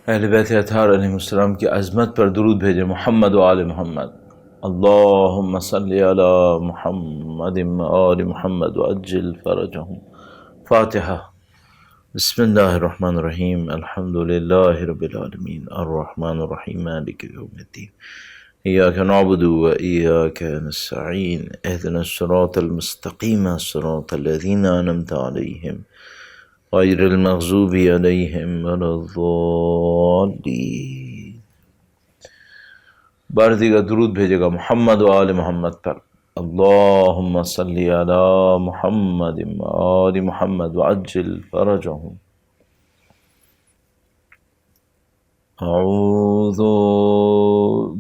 اہل بیت اطہار علیہ السلام کی عظمت پر درود بھیجے محمد و آل محمد۔ اللہم صلی علی محمد و آل محمد وعجل فرجہم۔ فاتحہ۔ بسم اللہ الرحمن الرحیم، الحمد للہ رب العالمین، الرحمن الرحیم، مالک یوم الدین، ایاک نعبد و ایاک نستعین، اہدنا الصراط المستقیم، صراط الذین انعمت علیہم غیر المغضوب علیہم ولا الضالین۔ بار دیگر درود بھیجے گا محمد و آل محمد پر۔ اللہم صلی علی محمد و آل محمد وعجل فرجہم۔ اعوذ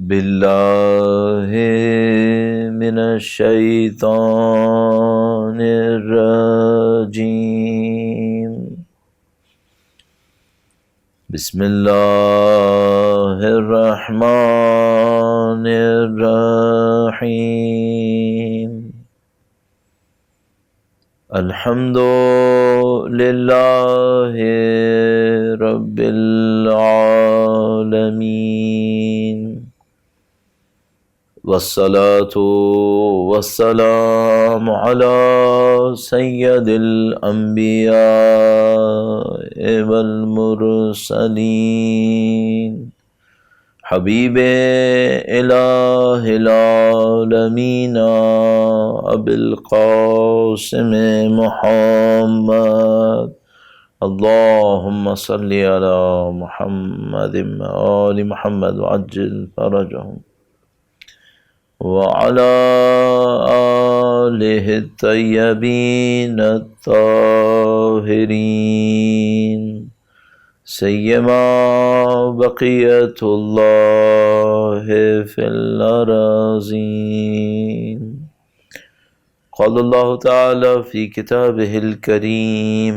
باللہ من الشیطان الرجیم، بسم اللہ الرحمن الرحیم، الحمد للہ رب العالمین، والصلاة والسلام علی سید الانبیاء والمرسلین، حبیب الہ العالمین ابی القاسم محمد، اللہم صلی علی محمد وآل محمد وعجل فرجہم، وعلی آلہ الطیبین الطاہرین، سیما بقیت اللہ فی الارضین۔ قال اللہ تعالی فی کتابہ الکریم،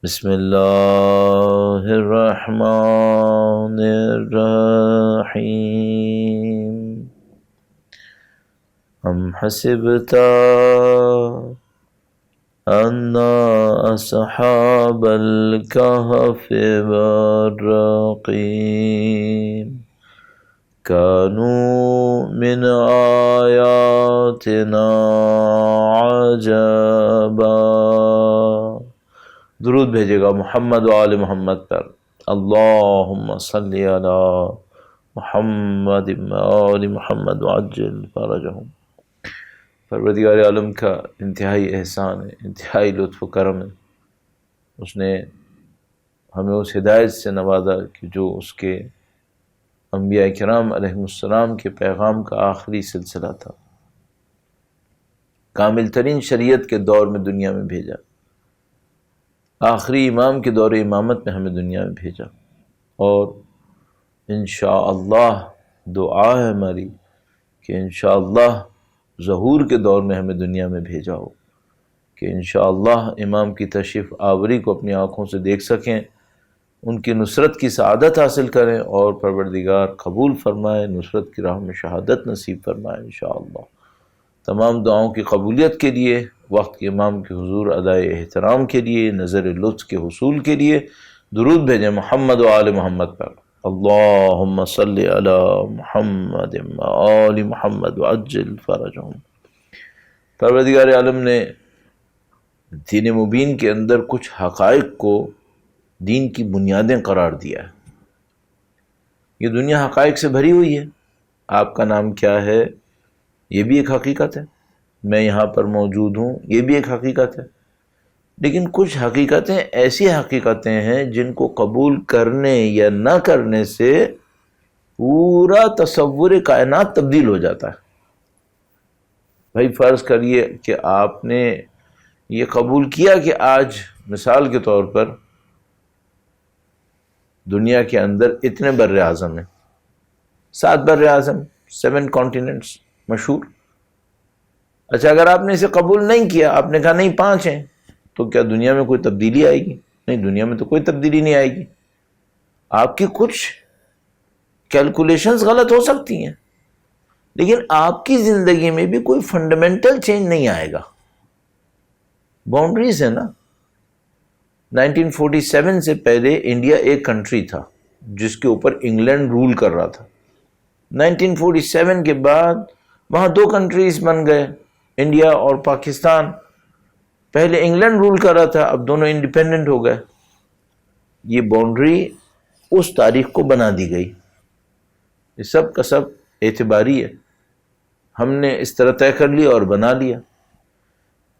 بسم اللہ الرحمن الرحیم، ام حسبت ان اصحاب الکہف والرقیم كانوا من آیاتنا عجبا۔ درود بھیجے گا محمد و آل محمد پر۔ اللہم صلی علی محمد و آل محمد وعجل فرجہم۔ پروردگار عالم کا انتہائی احسان ہے، انتہائی لطف و کرم ہے، اس نے ہمیں اس ہدایت سے نوازا کہ جو اس کے انبیاء کرام علیہ السلام کے پیغام کا آخری سلسلہ تھا، کامل ترین شریعت کے دور میں دنیا میں بھیجا، آخری امام کے دور امامت میں ہمیں دنیا میں بھیجا، اور انشاءاللہ دعا ہے ہماری کہ انشاءاللہ ظہور کے دور میں ہمیں دنیا میں بھیجا ہو، کہ انشاءاللہ امام کی تشریف آوری کو اپنی آنکھوں سے دیکھ سکیں، ان کی نصرت کی سعادت حاصل کریں، اور پروردگار قبول فرمائے، نصرت کی راہ میں شہادت نصیب فرمائے انشاءاللہ۔ تمام دعاؤں کی قبولیت کے لیے، وقت کے امام کے حضور ادائے احترام کے لیے، نظر لطف کے حصول کے لیے درود بھیجیں محمد و آل محمد پر۔ اللہم صلی علی محمد و آل محمد وعجل فرجہم۔ پروردگار عالم نے دین مبین کے اندر کچھ حقائق کو دین کی بنیادیں قرار دیا ہے۔ یہ دنیا حقائق سے بھری ہوئی ہے، آپ کا نام کیا ہے یہ بھی ایک حقیقت ہے، میں یہاں پر موجود ہوں یہ بھی ایک حقیقت ہے، لیکن کچھ حقیقتیں ایسی حقیقتیں ہیں جن کو قبول کرنے یا نہ کرنے سے پورا تصور کائنات تبدیل ہو جاتا ہے۔ بھائی فرض کریے کہ آپ نے یہ قبول کیا کہ آج مثال کے طور پر دنیا کے اندر اتنے بر اعظم ہیں، 7 بر اعظم، 7 کانٹیننٹس مشہور۔ اچھا اگر آپ نے اسے قبول نہیں کیا، آپ نے کہا نہیں 5 ہیں، تو کیا دنیا میں کوئی تبدیلی آئے گی؟ نہیں، دنیا میں تو کوئی تبدیلی نہیں آئے گی۔ آپ کی کچھ کیلکولیشنز غلط ہو سکتی ہیں، لیکن آپ کی زندگی میں بھی کوئی فنڈامنٹل چینج نہیں آئے گا۔ باؤنڈریز ہے نا۔ 1947 سے پہلے انڈیا ایک کنٹری تھا، جس کے اوپر انگلینڈ رول کر رہا تھا. 1947 کے بعد وہاں دو کنٹریز بن گئے, انڈیا اور پاکستان. پہلے انگلینڈ رول کر رہا تھا, اب دونوں انڈیپینڈنٹ ہو گئے. یہ باؤنڈری اس تاریخ کو بنا دی گئی. یہ سب کا سب اعتباری ہے, ہم نے اس طرح طے کر لیا اور بنا لیا.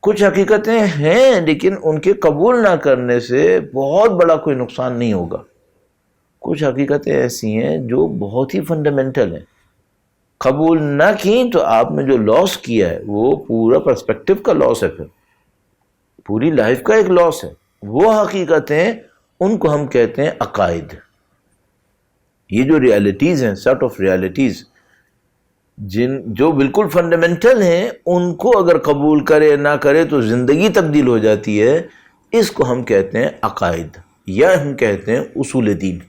کچھ حقیقتیں ہیں لیکن ان کے قبول نہ کرنے سے بہت بڑا کوئی نقصان نہیں ہوگا. کچھ حقیقتیں ایسی ہیں جو بہت ہی فنڈامنٹل ہیں, قبول نہ کی تو آپ نے جو لاس کیا ہے وہ پورا پرسپیکٹو کا لاس ہے, پھر پوری لائف کا ایک لاس ہے. وہ حقیقتیں ان کو ہم کہتے ہیں عقائد. یہ جو ریالٹیز ہیں, سیٹ آف ریالٹیز جو بالکل فنڈامنٹل ہیں, ان کو اگر قبول کرے نہ کرے تو زندگی تبدیل ہو جاتی ہے. اس کو ہم کہتے ہیں عقائد یا ہم کہتے ہیں اصول دین.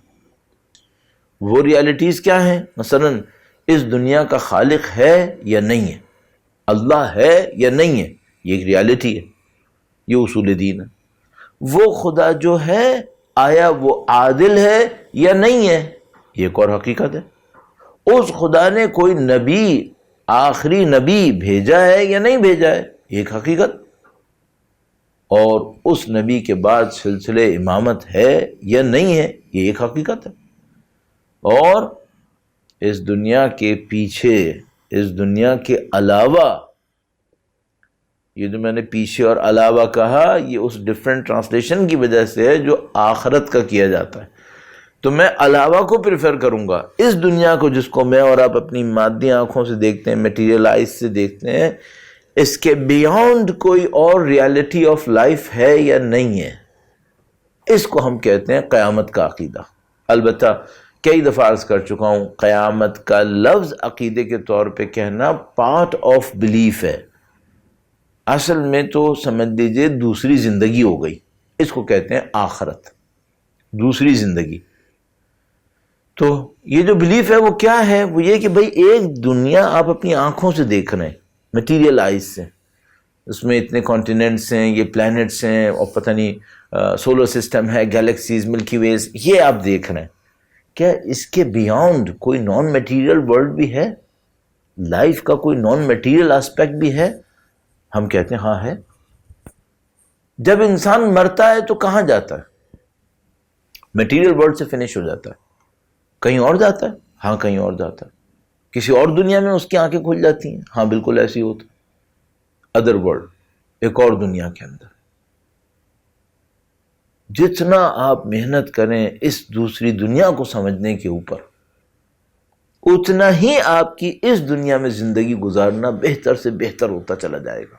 وہ ریالٹیز کیا ہیں؟ مثلا اس دنیا کا خالق ہے یا نہیں ہے, اللہ ہے یا نہیں ہے, یہ ایک ریالٹی ہے, یہ اصول دین ہے. وہ خدا جو ہے آیا وہ عادل ہے یا نہیں ہے, یہ ایک اور حقیقت ہے. اس خدا نے کوئی نبی, آخری نبی بھیجا ہے یا نہیں بھیجا ہے, یہ ایک حقیقت. اور اس نبی کے بعد سلسلے امامت ہے یا نہیں ہے, یہ ایک حقیقت ہے. اور اس دنیا کے پیچھے, اس دنیا کے علاوہ, یہ جو میں نے پیچھے اور علاوہ کہا یہ اس ڈفرینٹ ٹرانسلیشن کی وجہ سے ہے جو آخرت کا کیا جاتا ہے. تو میں علاوہ کو پریفر کروں گا. اس دنیا کو جس کو میں اور آپ اپنی مادی آنکھوں سے دیکھتے ہیں, میٹیریل آئیز سے دیکھتے ہیں, اس کے بیانڈ کوئی اور ریالٹی آف لائف ہے یا نہیں ہے, اس کو ہم کہتے ہیں قیامت کا عقیدہ. البتہ کئی دفعہ عرض کر چکا ہوں, قیامت کا لفظ عقیدے کے طور پہ کہنا پارٹ آف بلیف ہے. اصل میں تو سمجھ لیجیے دوسری زندگی ہو گئی, اس کو کہتے ہیں آخرت, دوسری زندگی. تو یہ جو بلیف ہے وہ کیا ہے؟ وہ یہ کہ بھئی ایک دنیا آپ اپنی آنکھوں سے دیکھ رہے ہیں, میٹیریل آئیز سے, اس میں اتنے کانٹیننٹس ہیں, یہ پلانٹس ہیں, اور پتہ نہیں سولر سسٹم ہے, گیلیکسیز, ملکی ویز, یہ آپ دیکھ رہے ہیں. کیا اس کے بیانڈ کوئی نان میٹیریل ورلڈ بھی ہے؟ لائف کا کوئی نان میٹیریل آسپیکٹ بھی ہے؟ ہم کہتے ہیں ہاں ہے. جب انسان مرتا ہے تو کہاں جاتا ہے؟ میٹیریل ورلڈ سے فنش ہو جاتا ہے, کہیں اور جاتا ہے. ہاں کہیں اور جاتا ہے, کسی اور دنیا میں اس کی آنکھیں کھل جاتی ہیں. ہاں بالکل ایسی ہوتا ہے, ادر ورلڈ, ایک اور دنیا کے اندر. جتنا آپ محنت کریں اس دوسری دنیا کو سمجھنے کے اوپر, اتنا ہی آپ کی اس دنیا میں زندگی گزارنا بہتر سے بہتر ہوتا چلا جائے گا.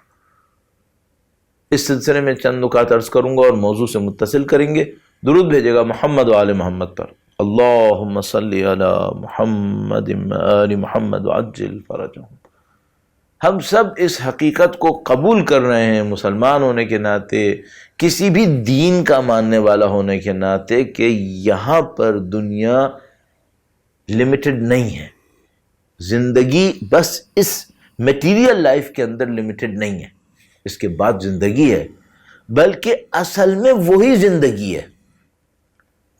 اس سلسلے میں چند نکات عرض کروں گا اور موضوع سے متصل کریں گے. درود بھیجے گا محمد و آل محمد پر. اللہم صلی علی محمد آل محمد وعجل فرجہم. ہم سب اس حقیقت کو قبول کر رہے ہیں مسلمان ہونے کے ناطے, کسی بھی دین کا ماننے والا ہونے کے ناطے, کہ یہاں پر دنیا لمیٹڈ نہیں ہے. زندگی بس اس میٹیریل لائف کے اندر لمیٹڈ نہیں ہے, اس کے بعد زندگی ہے, بلکہ اصل میں وہی زندگی ہے.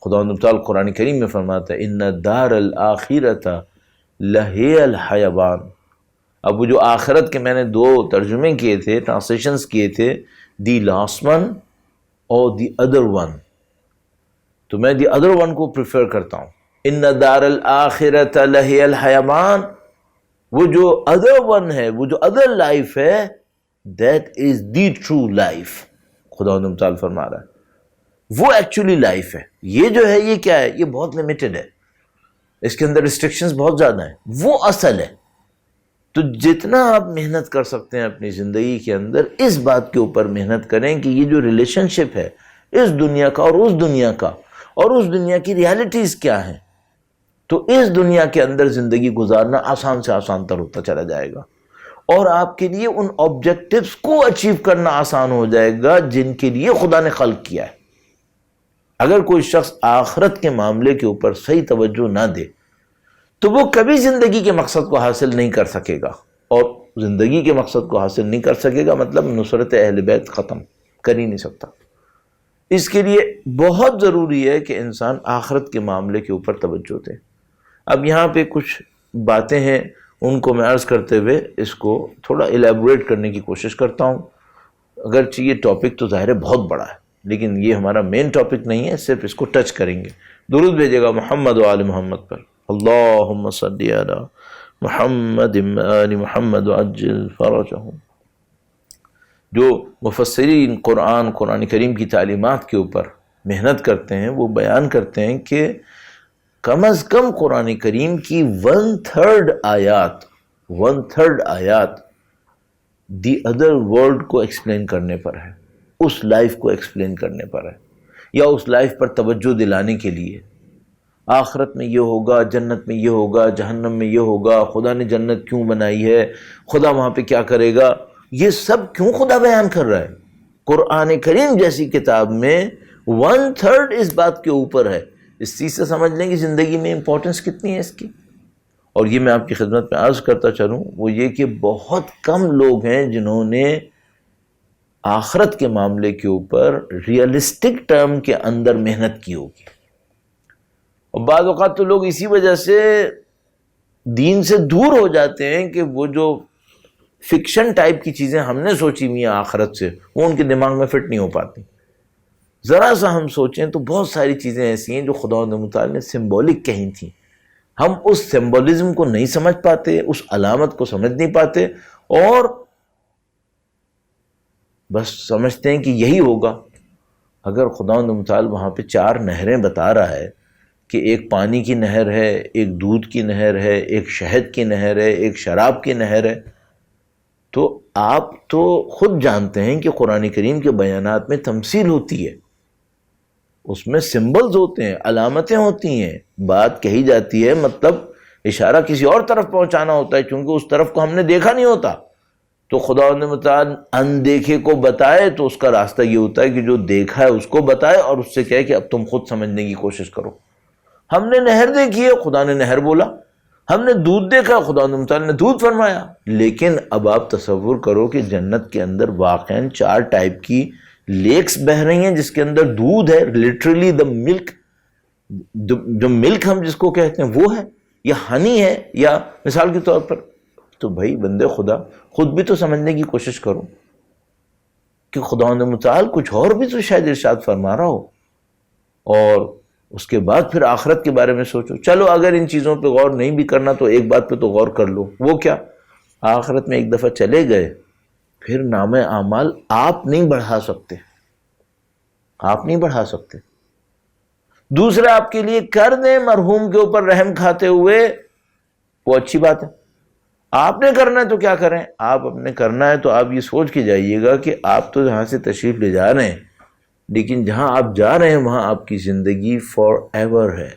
خداوند تعالی قرآن کریم میں فرماتا ہے ان دار الآخرۃ لہی الحیوان. اب وہ جو آخرت کے میں نے دو ترجمے کیے تھے, ٹرانسلیشنز کیے تھے, دی لاسٹ ون اور دی ادر ون, تو میں دی ادر ون کو پریفر کرتا ہوں. ان دار الآخرۃ لہی الحیوان, وہ جو ادر ون ہے, وہ جو ادر لائف ہے, that is the true life. خداوند تعالی فرما رہا ہے وہ ایکچولی لائف ہے. یہ جو ہے یہ کیا ہے؟ یہ بہت لمیٹڈ ہے, اس کے اندر ریسٹرکشنز بہت زیادہ ہیں, وہ اصل ہے. تو جتنا آپ محنت کر سکتے ہیں اپنی زندگی کے اندر, اس بات کے اوپر محنت کریں کہ یہ جو ریلیشن شپ ہے اس دنیا کا اور اس دنیا کا, اور اس دنیا کی ریالٹیز کیا ہیں, تو اس دنیا کے اندر زندگی گزارنا آسان سے آسان تر ہوتا چلا جائے گا, اور آپ کے لیے ان آبجیکٹیوز کو اچیو کرنا آسان ہو جائے گا جن کے لیے خدا نے خلق کیا ہے. اگر کوئی شخص آخرت کے معاملے کے اوپر صحیح توجہ نہ دے تو وہ کبھی زندگی کے مقصد کو حاصل نہیں کر سکے گا, اور زندگی کے مقصد کو حاصل نہیں کر سکے گا مطلب نصرت اہل بیت ختم کر ہی نہیں سکتا. اس کے لیے بہت ضروری ہے کہ انسان آخرت کے معاملے کے اوپر توجہ دے۔ اب یہاں پہ کچھ باتیں ہیں، ان کو میں عرض کرتے ہوئے اس کو تھوڑا الیبوریٹ کرنے کی کوشش کرتا ہوں۔ اگرچہ یہ ٹاپک تو ظاہر ہے بہت بڑا ہے، لیکن یہ ہمارا مین ٹاپک نہیں ہے، صرف اس کو ٹچ کریں گے۔ درود بھیجے گا محمد و آل محمد پر، اللہم صلی علی محمد و آل محمد وعجل فرجہم۔ جو مفسرین قرآن کریم کی تعلیمات کے اوپر محنت کرتے ہیں، وہ بیان کرتے ہیں کہ کم از کم قرآن کریم کی 1/3 آیات دی ادر ورلڈ کو ایکسپلین کرنے پر ہے، اس لائف کو ایکسپلین کرنے پر ہے، یا اس لائف پر توجہ دلانے کے لیے۔ آخرت میں یہ ہوگا، جنت میں یہ ہوگا، جہنم میں یہ ہوگا، خدا نے جنت کیوں بنائی ہے، خدا وہاں پہ کیا کرے گا، یہ سب کیوں خدا بیان کر رہا ہے؟ قرآن کریم جیسی کتاب میں 1/3 اس بات کے اوپر ہے۔ اس چیز سے سمجھ لیں کہ زندگی میں امپورٹنس کتنی ہے اس کی۔ اور یہ میں آپ کی خدمت میں عرض کرتا چلوں، وہ یہ کہ بہت کم لوگ ہیں جنہوں نے آخرت کے معاملے کے اوپر ریئلسٹک ٹرم کے اندر محنت کی ہوگی۔ اور بعض اوقات تو لوگ اسی وجہ سے دین سے دور ہو جاتے ہیں کہ وہ جو فکشن ٹائپ کی چیزیں ہم نے سوچی ہوئی ہیں آخرت سے، وہ ان کے دماغ میں فٹ نہیں ہو پاتی۔ ذرا سا ہم سوچیں تو بہت ساری چیزیں ایسی ہیں جو خدا متعال نے سمبولک کہی تھیں، ہم اس سمبولزم کو نہیں سمجھ پاتے، اس علامت کو سمجھ نہیں پاتے، اور بس سمجھتے ہیں کہ یہی ہوگا۔ اگر خدا متعال وہاں پہ 4 نہریں بتا رہا ہے کہ ایک پانی کی نہر ہے، ایک دودھ کی نہر ہے، ایک شہد کی نہر ہے، ایک شراب کی نہر ہے، تو آپ تو خود جانتے ہیں کہ قرآن کریم کے بیانات میں تمثیل ہوتی ہے، اس میں سمبلز ہوتے ہیں، علامتیں ہوتی ہیں، بات کہی جاتی ہے، مطلب اشارہ کسی اور طرف پہنچانا ہوتا ہے، چونکہ اس طرف کو ہم نے دیکھا نہیں ہوتا۔ تو خدا متعال اندیکھے کو بتائے تو اس کا راستہ یہ ہوتا ہے کہ جو دیکھا ہے اس کو بتائے اور اس سے کہے کہ اب تم خود سمجھنے کی کوشش کرو۔ ہم نے نہر دیکھی ہے، خدا نے نہر بولا، ہم نے دودھ دیکھا، خدا متعال نے دودھ فرمایا۔ لیکن اب آپ تصور کرو کہ جنت کے اندر واقعاً 4 ٹائپ کی لیکس بہہ رہی ہیں جس کے اندر دودھ ہے، لٹرلی دا ملک، جو ملک ہم جس کو کہتے ہیں وہ ہے، یا ہنی ہے، یا مثال کے طور پر۔ تو بھائی بندے خدا خود بھی تو سمجھنے کی کوشش کرو کہ خدا متعال کچھ اور بھی تو شاید ارشاد فرما رہا ہو، اور اس کے بعد پھر آخرت کے بارے میں سوچو۔ چلو اگر ان چیزوں پہ غور نہیں بھی کرنا تو ایک بات پہ تو غور کر لو، وہ کیا؟ آخرت میں ایک دفعہ چلے گئے پھر نام اعمال آپ نہیں بڑھا سکتے، آپ نہیں بڑھا سکتے۔ دوسرا آپ کے لیے کر دیں مرحوم کے اوپر رحم کھاتے ہوئے، وہ اچھی بات ہے، آپ نے کرنا ہے تو کیا کریں، آپ اپنے کرنا ہے تو آپ یہ سوچ کے جائیے گا کہ آپ تو یہاں سے تشریف لے جا رہے ہیں، لیکن جہاں آپ جا رہے ہیں وہاں آپ کی زندگی فار ایور ہے،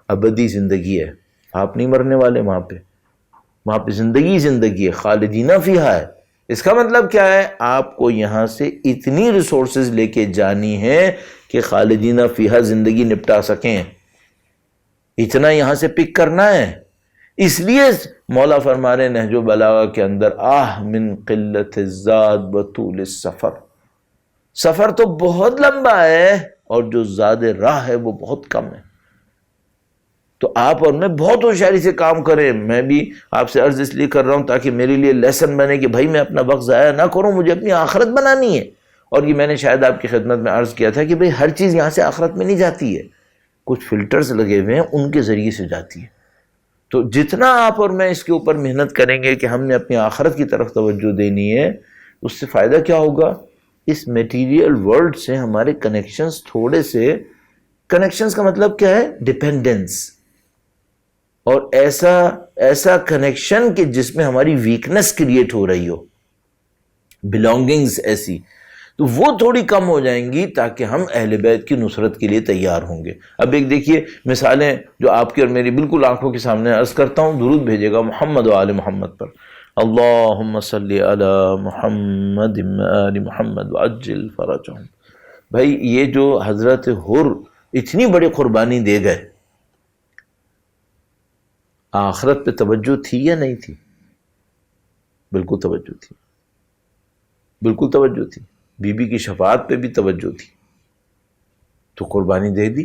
ابدی زندگی ہے، آپ نہیں مرنے والے وہاں پہ زندگی ہے، خالدین فیہا ہے۔ اس کا مطلب کیا ہے؟ آپ کو یہاں سے اتنی ریسورسز لے کے جانی ہے کہ خالدین فیہا زندگی نپٹا سکیں، اتنا یہاں سے پک کرنا ہے۔ اس لیے مولا فرما رہے نہج و بلاغہ کے اندر، آہ من قلت الزاد بطول السفر، سفر تو بہت لمبا ہے اور جو زاد راہ ہے وہ بہت کم ہے۔ تو آپ اور میں بہت ہوشیاری سے کام کریں۔ میں بھی آپ سے عرض اس لیے کر رہا ہوں تاکہ میرے لیے لیسن بنے کہ بھائی میں اپنا وقت ضائع نہ کروں، مجھے اپنی آخرت بنانی ہے۔ اور یہ میں نے شاید آپ کی خدمت میں عرض کیا تھا کہ بھئی ہر چیز یہاں سے آخرت میں نہیں جاتی ہے، کچھ فلٹرز لگے ہوئے ہیں، ان کے ذریعے سے جاتی ہے۔ تو جتنا آپ اور میں اس کے اوپر محنت کریں گے کہ ہم نے اپنی آخرت کی طرف توجہ دینی ہے، اس سے فائدہ کیا ہوگا؟ اس میٹیریل ورلڈ سے ہمارے کنیکشنز تھوڑے سے، کنیکشنز کا مطلب کیا ہے؟ ڈیپینڈنس، اور ایسا کنیکشن کہ جس میں ہماری ویکنس کریٹ ہو رہی ہو، بلانگنگز ایسی، تو وہ تھوڑی کم ہو جائیں گی تاکہ ہم اہل بیت کی نصرت کے لیے تیار ہوں گے۔ اب ایک دیکھیے مثالیں جو آپ کی اور میری بالکل آنکھوں کے سامنے عرض کرتا ہوں، درود بھیجے گا محمد و آل محمد پر، اللہم صلی علی محمد و آل محمد وعجل فرجہم۔ بھائی یہ جو حضرت حر اتنی بڑی قربانی دے گئے، آخرت پہ توجہ تھی یا نہیں تھی؟ بالکل توجہ تھی، بالکل توجہ تھی۔ بی بی کی شفاعت پہ بھی توجہ تھی، تو قربانی دے دی.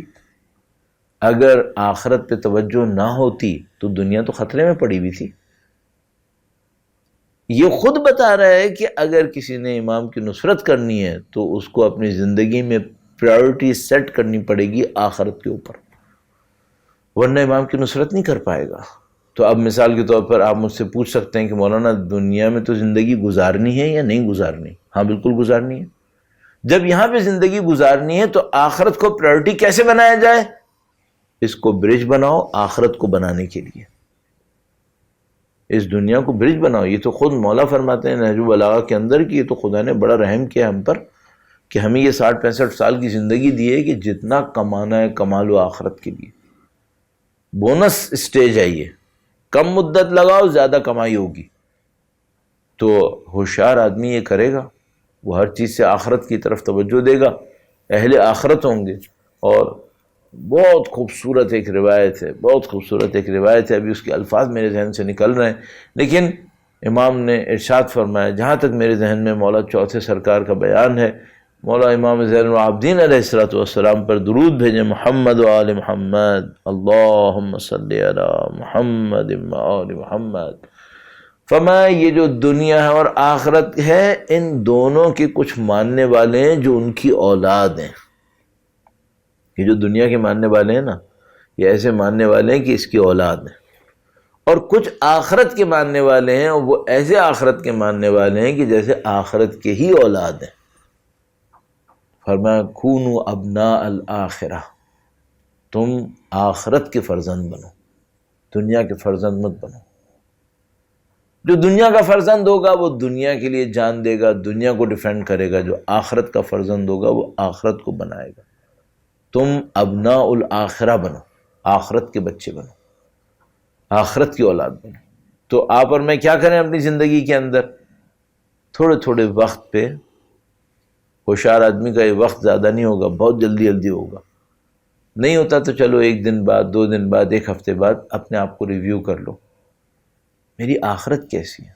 اگر آخرت پہ توجہ نہ ہوتی تو دنیا تو خطرے میں پڑی ہوئی تھی. یہ خود بتا رہا ہے کہ اگر کسی نے امام کی نصرت کرنی ہے تو اس کو اپنی زندگی میں پرائیورٹی سیٹ کرنی پڑے گی آخرت کے اوپر، ورنہ امام کی نصرت نہیں کر پائے گا. تو اب مثال کے طور پر آپ مجھ سے پوچھ سکتے ہیں کہ مولانا دنیا میں تو زندگی گزارنی ہے یا نہیں گزارنی؟ ہاں بالکل گزارنی ہے. جب یہاں پہ زندگی گزارنی ہے تو آخرت کو پرائیورٹی کیسے بنایا جائے؟ اس کو برج بناؤ آخرت کو بنانے کے لیے. اس دنیا کو برج بناؤ. یہ تو خود مولا فرماتے ہیں نہج البلاغہ کے اندر کہ یہ تو خدا نے بڑا رحم کیا ہم پر کہ ہمیں یہ 60-65 سال کی زندگی دی ہے کہ جتنا کمانا ہے کما لو آخرت کے لیے. بونس اسٹیج ہے یہ، کم مدت لگاؤ زیادہ کمائی ہوگی. تو ہوشیار آدمی یہ کرے گا، وہ ہر چیز سے آخرت کی طرف توجہ دے گا، اہل آخرت ہوں گے. اور بہت خوبصورت ایک روایت ہے، بہت خوبصورت ایک روایت ہے، ابھی اس کے الفاظ میرے ذہن سے نکل رہے ہیں، لیکن امام نے ارشاد فرمایا، جہاں تک میرے ذہن میں مولا چوتھے سرکار کا بیان ہے، مولا امام زین العابدین علیہ السلام پر درود بھیجیں، محمد و آل محمد، اللہم صلی علی محمد و آل محمد. فرمایا یہ جو دنیا ہے اور آخرت ہے، ان دونوں کے کچھ ماننے والے ہیں جو ان کی اولاد ہیں. یہ جو دنیا کے ماننے والے ہیں نا، یہ ایسے ماننے والے ہیں کہ اس کی اولاد ہیں. اور کچھ آخرت کے ماننے والے ہیں، اور وہ ایسے آخرت کے ماننے والے ہیں کہ جیسے آخرت کے ہی اولاد ہیں. فرمایا کونوا ابناء الآخرہ، تم آخرت کے فرزند بنو، دنیا کے فرزند مت بنو. جو دنیا کا فرزند ہوگا وہ دنیا کے لیے جان دے گا، دنیا کو ڈیفینڈ کرے گا. جو آخرت کا فرزند ہوگا وہ آخرت کو بنائے گا. تم ابناء الآخرہ بنو، آخرت کے بچے بنو، آخرت کی اولاد بنو. تو آپ اور میں کیا کریں اپنی زندگی کے اندر؟ تھوڑے تھوڑے وقت پہ، ہوشیار آدمی کا یہ وقت زیادہ نہیں ہوگا، بہت جلدی جلدی ہوگا. نہیں ہوتا تو چلو 1 دن بعد، 2 دن بعد، 1 ہفتے بعد اپنے آپ کو ریویو کر لو، میری آخرت کیسی ہے.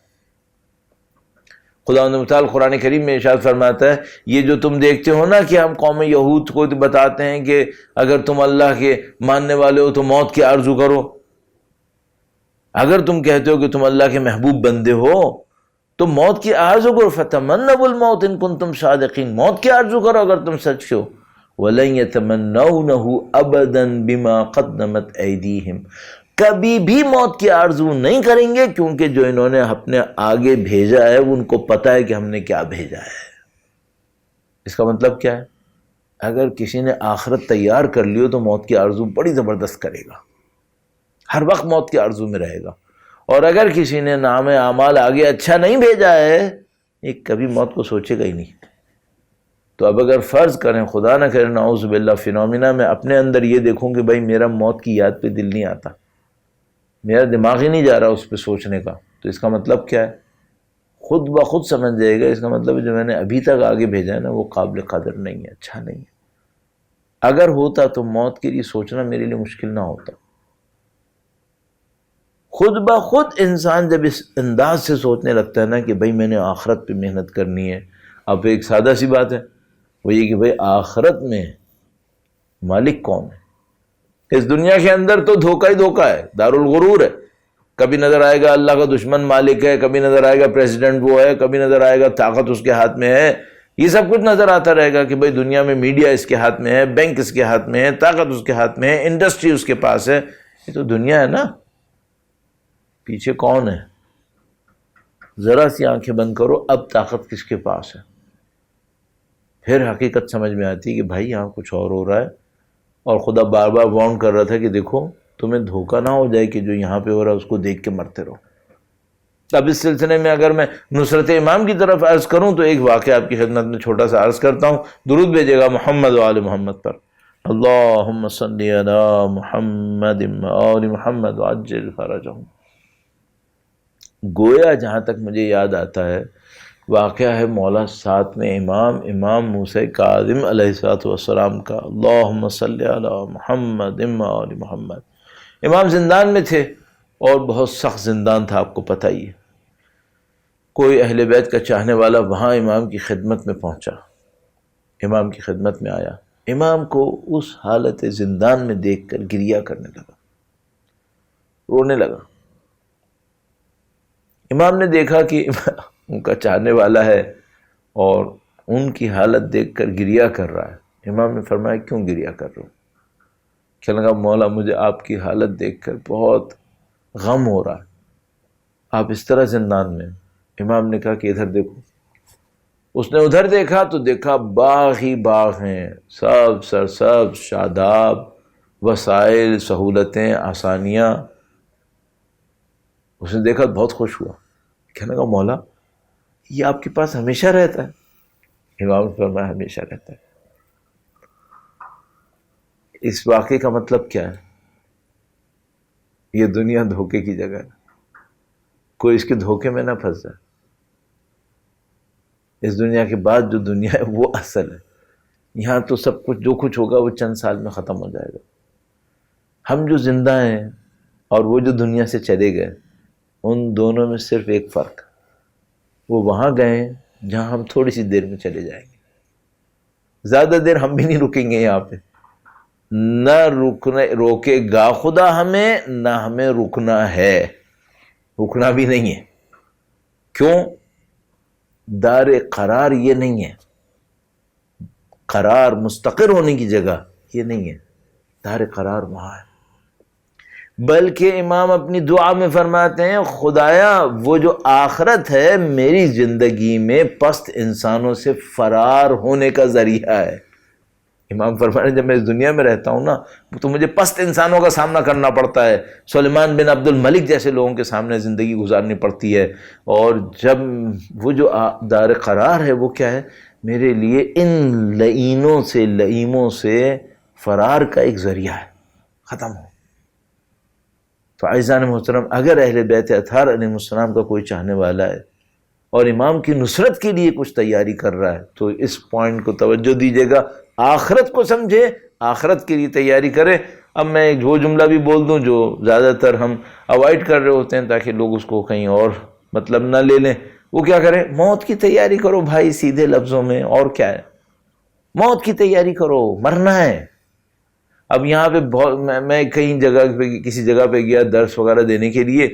خداوند متعال قرآن کریم میں ارشاد فرماتا ہے، یہ جو تم دیکھتے ہو نا کہ ہم قوم یہود کو بتاتے ہیں کہ اگر تم اللہ کے ماننے والے ہو تو موت کی آرزو کرو، اگر تم کہتے ہو کہ تم اللہ کے محبوب بندے ہو تو موت کی آرزو کرو، فتمنوا الموت ان کنتم صادقین، موت کی آرزو کرو اگر تم سچ ہو. وَلَن يَتَمَنَّوْنَهُ أَبَدًا بِمَا قَدَّمَتْ أَيْدِيهِمْ، کبھی بھی موت کی آرزو نہیں کریں گے، کیونکہ جو انہوں نے اپنے آگے بھیجا ہے وہ ان کو پتہ ہے کہ ہم نے کیا بھیجا ہے. اس کا مطلب کیا ہے؟ اگر کسی نے آخرت تیار کر لی ہو تو موت کی آرزو بڑی زبردست کرے گا، ہر وقت موت کی آرزو میں رہے گا. اور اگر کسی نے نام اعمال آگے اچھا نہیں بھیجا ہے، یہ کبھی موت کو سوچے گا ہی نہیں. تو اب اگر فرض کریں، خدا نہ کرے نعوذ باللہ، فینومینا میں اپنے اندر یہ دیکھوں کہ بھائی میرا موت کی یاد پہ دل نہیں آتا، میرا دماغ ہی نہیں جا رہا اس پہ سوچنے کا، تو اس کا مطلب کیا ہے؟ خود بخود سمجھ جائے گا، اس کا مطلب ہے جو میں نے ابھی تک آگے بھیجا ہے نا وہ قابل قدر نہیں ہے، اچھا نہیں ہے. اگر ہوتا تو موت کے لیے سوچنا میرے لیے مشکل نہ ہوتا. خود بخود انسان جب اس انداز سے سوچنے لگتا ہے نا کہ بھائی میں نے آخرت پہ محنت کرنی ہے. اب ایک سادہ سی بات ہے، وہ یہ کہ بھائی آخرت میں مالک کون ہے؟ اس دنیا کے اندر تو دھوکہ ہی دھوکہ ہے، دارالغرور ہے. کبھی نظر آئے گا اللہ کا دشمن مالک ہے، کبھی نظر آئے گا پریزیڈنٹ وہ ہے، کبھی نظر آئے گا طاقت اس کے ہاتھ میں ہے. یہ سب کچھ نظر آتا رہے گا کہ بھائی دنیا میں میڈیا اس کے ہاتھ میں ہے، بینک اس کے ہاتھ میں ہے، طاقت اس کے ہاتھ میں ہے، انڈسٹری اس کے پاس ہے. یہ تو دنیا ہے نا، پیچھے کون ہے؟ ذرا سی آنکھیں بند کرو، اب طاقت کس کے پاس ہے؟ پھر حقیقت سمجھ میں آتی ہے کہ بھائی یہاں کچھ اور ہو رہا ہے. اور خدا بار بار وارن کر رہا تھا کہ دیکھو تمہیں دھوکہ نہ ہو جائے کہ جو یہاں پہ ہو رہا ہے اس کو دیکھ کے مرتے رہو. اب اس سلسلے میں اگر میں نصرت امام کی طرف عرض کروں تو ایک واقعہ آپ کی خدمت میں چھوٹا سا عرض کرتا ہوں. درود بھیجے گا محمد و آل محمد پر. اللہم صلی علی محمد و آل محمد وعجل فرجہم. گویا جہاں تک مجھے یاد آتا ہے واقعہ ہے مولا 7ویں امام موسیٰ کاظم علیہ السلام کا. اللہم صلی علی محمد و آل محمد. امام زندان میں تھے اور بہت سخت زندان تھا، آپ کو پتہ ہی ہے. کوئی اہل بیت کا چاہنے والا وہاں امام کی خدمت میں پہنچا، امام کی خدمت میں آیا. امام کو اس حالت زندان میں دیکھ کر گریہ کرنے لگا، رونے لگا۔ امام نے دیکھا کہ ان کا چاہنے والا ہے اور ان کی حالت دیکھ کر گریہ کر رہا ہے۔ امام نے فرمایا کیوں گریہ کر رہے ہو؟ کہنے لگا مولا مجھے آپ کی حالت دیکھ کر بہت غم ہو رہا ہے، آپ اس طرح زندان میں۔ امام نے کہا کہ ادھر دیکھو۔ اس نے ادھر دیکھا تو دیکھا باغ ہی باغ ہیں، سب سرسبز، شاداب، وسائل، سہولتیں، آسانیاں۔ اس نے دیکھا بہت خوش ہوا، کہنے لگا مولا یہ آپ کے پاس ہمیشہ رہتا ہے؟ امام نے فرمایا ہمیشہ رہتا ہے۔ اس واقعے کا مطلب کیا ہے؟ یہ دنیا دھوکے کی جگہ ہے، کوئی اس کے دھوکے میں نہ پھنس جائے۔ اس دنیا کے بعد جو دنیا ہے وہ اصل ہے، یہاں تو سب کچھ جو کچھ ہوگا وہ چند سال میں ختم ہو جائے گا۔ ہم جو زندہ ہیں اور وہ جو دنیا سے چلے گئے، ان دونوں میں صرف ایک فرق، وہ وہاں گئے جہاں ہم تھوڑی سی دیر میں چلے جائیں گے، زیادہ دیر ہم بھی نہیں رکیں گے یہاں پہ، نہ روکے گا خدا ہمیں، نہ ہمیں رکنا ہے، رکنا بھی نہیں ہے۔ کیوں؟ دار قرار یہ نہیں ہے، قرار مستقر ہونے کی جگہ یہ نہیں ہے، دار قرار وہاں ہے۔ بلکہ امام اپنی دعا میں فرماتے ہیں خدایا وہ جو آخرت ہے میری زندگی میں پست انسانوں سے فرار ہونے کا ذریعہ ہے۔ امام فرماتے ہیں جب میں اس دنیا میں رہتا ہوں نا تو مجھے پست انسانوں کا سامنا کرنا پڑتا ہے، سلیمان بن عبد الملک جیسے لوگوں کے سامنے زندگی گزارنی پڑتی ہے، اور جب وہ جو دار قرار ہے وہ کیا ہے؟ میرے لیے ان لعینوں سے، لعیموں سے فرار کا ایک ذریعہ ہے، ختم ہو۔ تو عزیزان محترم، اگر اہل بیت اطہار علیہ السلام کا کوئی چاہنے والا ہے اور امام کی نصرت کے لیے کچھ تیاری کر رہا ہے تو اس پوائنٹ کو توجہ دیجیے گا، آخرت کو سمجھے، آخرت کے لیے تیاری کرے۔ اب میں ایک وہ جملہ بھی بول دوں جو زیادہ تر ہم اوائڈ کر رہے ہوتے ہیں تاکہ لوگ اس کو کہیں اور مطلب نہ لے لیں، وہ کیا کریں؟ موت کی تیاری کرو بھائی، سیدھے لفظوں میں، اور کیا ہے؟ موت کی تیاری کرو، مرنا ہے۔ اب یہاں پہ میں کہیں جگہ پہ، کسی جگہ پہ گیا درس وغیرہ دینے کے لیے،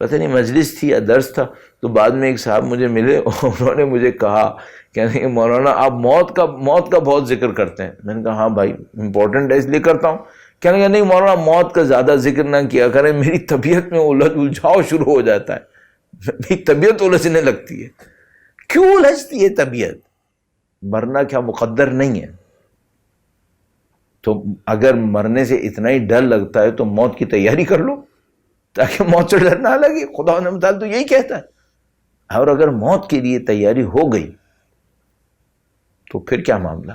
پتہ نہیں مجلس تھی یا درس تھا، تو بعد میں ایک صاحب مجھے ملے، انہوں نے مجھے کہا کہ مولانا آپ موت کا بہت ذکر کرتے ہیں۔ میں نے کہا ہاں بھائی امپورٹنٹ ہے اس لیے کرتا ہوں۔ کہنے لگا نہیں مولانا موت کا زیادہ ذکر نہ کیا کریں، میری طبیعت میں الجھاؤ شروع ہو جاتا ہے، میری طبیعت الجھنے لگتی ہے۔ کیوں الجھتی ہے طبیعت؟ مرنا کیا مقدر نہیں ہے؟ تو اگر مرنے سے اتنا ہی ڈر لگتا ہے تو موت کی تیاری کر لو تاکہ موت سے ڈر نہ لگے۔ خدا نے مثال تو یہی کہتا ہے۔ اور اگر موت کے لیے تیاری ہو گئی تو پھر کیا معاملہ؟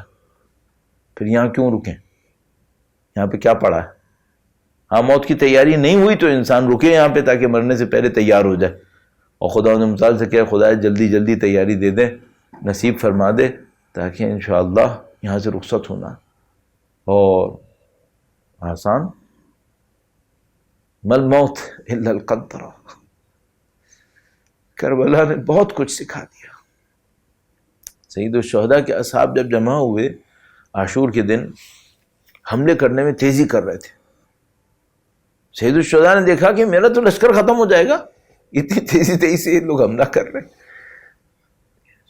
پھر یہاں کیوں رکیں؟ یہاں پہ کیا پڑا ہے؟ ہاں موت کی تیاری نہیں ہوئی تو انسان رکے یہاں پہ تاکہ مرنے سے پہلے تیار ہو جائے، اور خدا نے مثال سے کہا خدا جلدی جلدی تیاری دے دے، نصیب فرما دے تاکہ انشاءاللہ یہاں سے رخصت ہونا۔ اور آسان مل موت الا القنطرہ، کربلا نے بہت کچھ سکھا دیا۔ سید الشہداء کے اصحاب جب جمع ہوئے عاشور کے دن، حملے کرنے میں تیزی کر رہے تھے۔ سید الشہداء نے دیکھا کہ میرا تو لشکر ختم ہو جائے گا، اتنی تیزی سے لوگ حملہ کر رہے ہیں۔